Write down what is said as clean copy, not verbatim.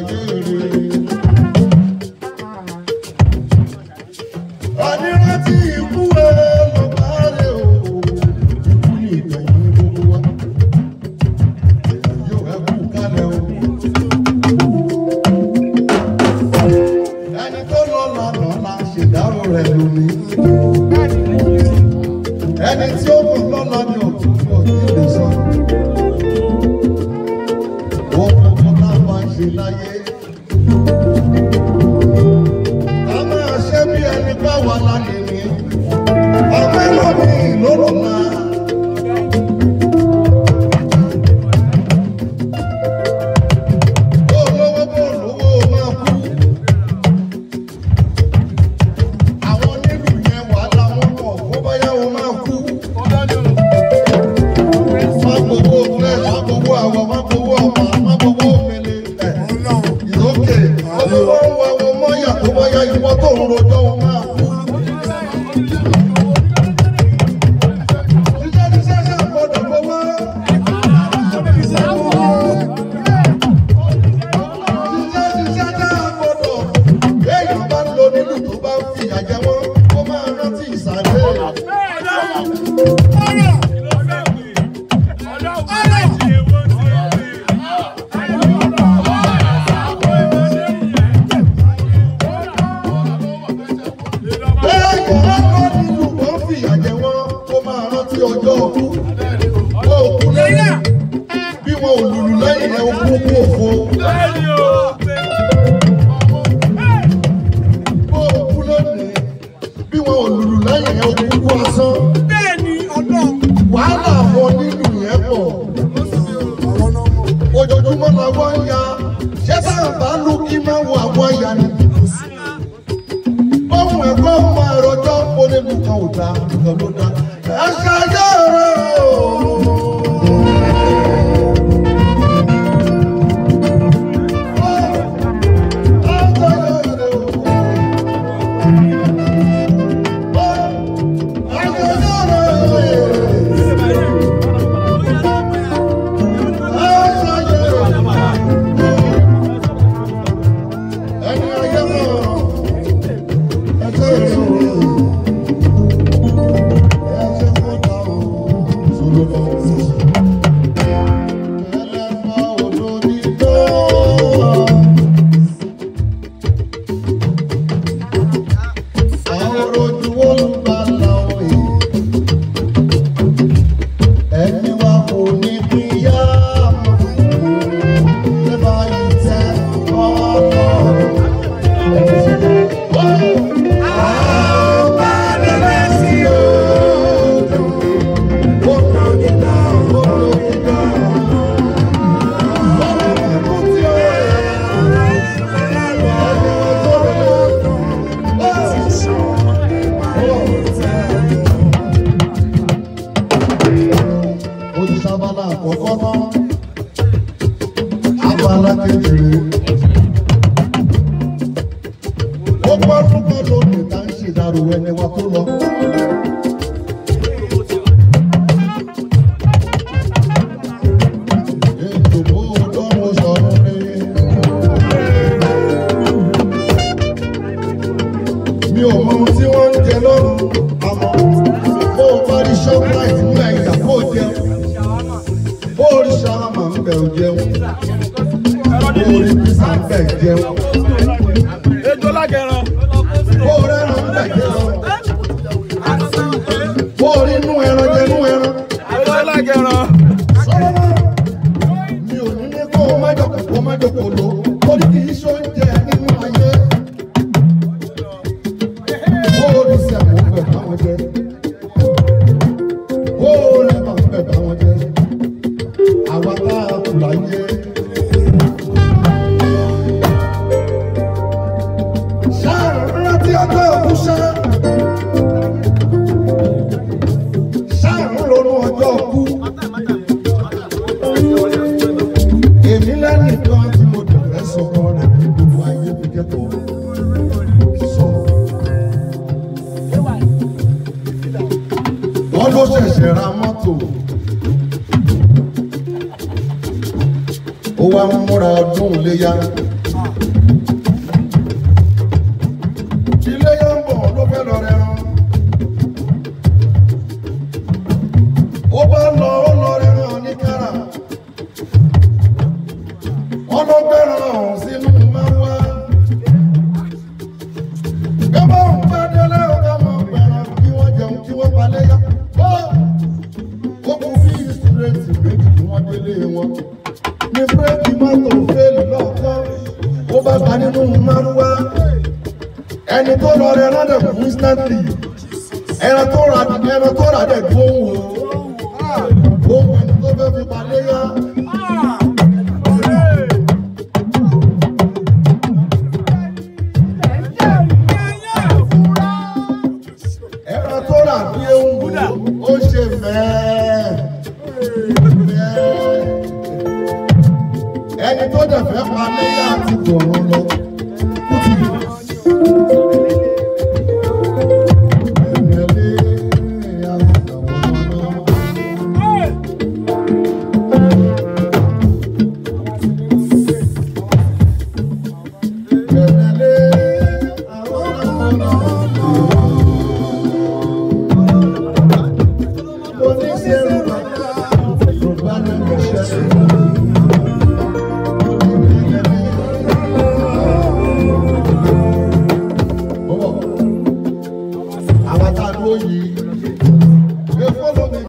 ayé rere. Ànírántí ikú ẹ lọ bá rẹ o, ikú ní ìgbẹ̀yìn gbogbo wa. Èèyàn yóò ẹ kú kálẹ̀ o. Ẹni tó lọ lọ́nà la ṣèdárò rẹ̀ lónìí. Ẹni tí ó mú lọ́la ni òkú ní òkú lè sọ. Wọ́n kọ́kọ́ náà máa ń ṣe láyé. Ká máa ṣe bí ẹni báwa lálẹ́ ní. Ọmọ ẹlòmíì lóró náà. Bó lówó bó lówó máa kú. Àwọn nílùú yẹn wàhálà wọn pọ̀ kó báyà wọn máa kú. Má gbogbo òfúrẹ́, má gbogbo àwọ̀, má gbogbo ọ̀pá, má gbogbo òmìnir ìlókè. Olówó ń wa wọn mọ́yà tó báyà ìwọ tó ń rojọ́ wọn máa kú. Jíjẹ́ ṣe àgbọ̀dọ̀ gbowó. Jíjẹ́ ṣe àgbọ̀dọ̀. Èèyàn bá ń lo nílùú tó bá ń fìyà jẹ wọ́n, ó máa rántí ìsàlẹ̀. Ọjọ́ òkú ó òkú lẹ́yìn bí wọn ò lùlù lẹ́yìn ẹ̀ òkú kú òfo. Ó òkú lónìí bí wọn ò lùlù lẹ́yìn ẹ̀ òkú kú asán. Wàhálà àwọn nínú yẹn pọ̀. Ojoojúmọ́ làwọn ń ya ṣé sáàbà lù kí máa wo àwọn ẹ̀yà ni. Bọ́ọ̀mù ẹ̀kọ́ ọmọ ẹ̀rọjọ́ pọ́nẹ́lù kan ò dá nǹkan ló dá. Ẹ̀ka yọ̀rọ̀ ẹni wa tó lọ. Ètòbó ọdọ́run sọ̀rọ̀ rẹ̀. Mi ò mọ ohun tí wọ́n ń jẹ lọ́rùn àmọ́ bó o bá rí shoprite ní ẹ̀yà kó o jẹun. Bó o rí ṣàmà ń bẹ̀ ò jẹun. Bó o rí písà ń bẹ̀ jẹun. Ejò lágẹ̀rán. Bó o rẹ́ràn ń bẹ̀ jẹun. Bó o rí inú ẹran jẹ inú ẹran. Ejò lágẹ̀rán. Sọ́wọ́n mi ò ní ní kó o má jókòó lò torí kì í ṣó ń jẹ nínú ayé. Bó o rí sẹ̀mú ń bẹ̀ báwọn jẹ. Bó o rẹ́ràn ń bẹ̀ báwọn jẹ. Àwa tá a kù láyé. Ṣáà rántí ọjọ́ òkú ṣá. Ṣáà ń ronú ọjọ́ òkú. Èmi lẹ́nìkan tí mo dẹ̀rẹ́ sọ̀rọ̀ rẹ̀ gbogbo ayé mi kẹ́kọ̀ọ́ sọ̀rọ̀. Wọ́n ló ṣẹ̀ṣẹ̀ ra mọ́tò. Ó wá ń múra ọdún léyà. fẹ́ lọ rẹ̀ rán. Ó bá lọ ó lọ rẹ̀ rán ní kára. Ọlọ́gbẹ́rán ọ̀hún sínú máa wá. Gbẹ́bọ̀ ń bá délé ọ̀gá mọ̀ pẹ̀rán kí wọ́n jẹun kí wọ́n palẹ̀ yá. Ó kú bí ìsúrẹ́tì méjì kí wọ́n délé wọn. Ní bírèkì mọ́tò fẹ́ẹ̀lì lọ́ọ̀kan. Ó bá gba nínú márúwá. Ẹni tó lọ rẹ̀ rán dẹ̀ fún instantly. Ẹran tó rà dẹ̀ gbóhùn o. Ohun ẹni tó fẹ́ fi palẹ̀ yá. Ẹran tó rà bí ohun ó ṣe mẹ́ẹ̀. Ẹni tó dẹ̀ fẹ́ palẹ̀ yá ti gbọ̀rọ̀ lọ. Àwọn tá a dúró yìí.